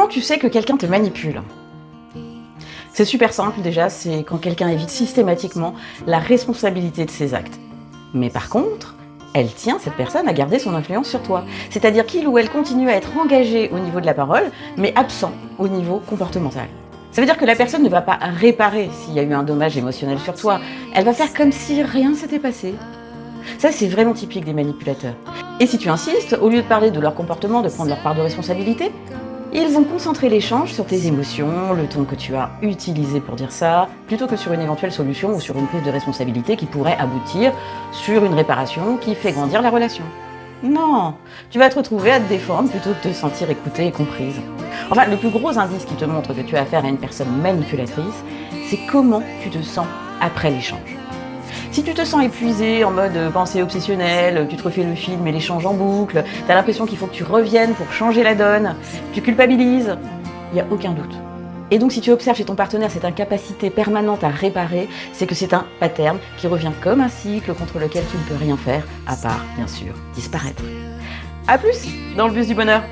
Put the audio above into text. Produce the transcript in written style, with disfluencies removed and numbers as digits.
Comment tu sais que quelqu'un te manipule? C'est super simple déjà, c'est quand quelqu'un évite systématiquement la responsabilité de ses actes. Mais par contre, elle tient cette personne à garder son influence sur toi. C'est-à-dire qu'il ou elle continue à être engagé au niveau de la parole, mais absent au niveau comportemental. Ça veut dire que la personne ne va pas réparer s'il y a eu un dommage émotionnel sur toi. Elle va faire comme si rien s'était passé. Ça, c'est vraiment typique des manipulateurs. Et si tu insistes, au lieu de parler de leur comportement, de prendre leur part de responsabilité, ils vont concentrer l'échange sur tes émotions, le ton que tu as utilisé pour dire ça, plutôt que sur une éventuelle solution ou sur une prise de responsabilité qui pourrait aboutir sur une réparation qui fait grandir la relation. Non, tu vas te retrouver à te défendre plutôt que de te sentir écoutée et comprise. Enfin, le plus gros indice qui te montre que tu as affaire à une personne manipulatrice, c'est comment tu te sens après l'échange. Si tu te sens épuisé, en mode pensée obsessionnelle, tu te refais le film et l'échange en boucle, tu as l'impression qu'il faut que tu reviennes pour changer la donne, tu culpabilises, il n'y a aucun doute. Et donc si tu observes chez ton partenaire cette incapacité permanente à réparer, c'est que c'est un pattern qui revient comme un cycle contre lequel tu ne peux rien faire, à part, bien sûr, disparaître. A plus dans le bus du bonheur.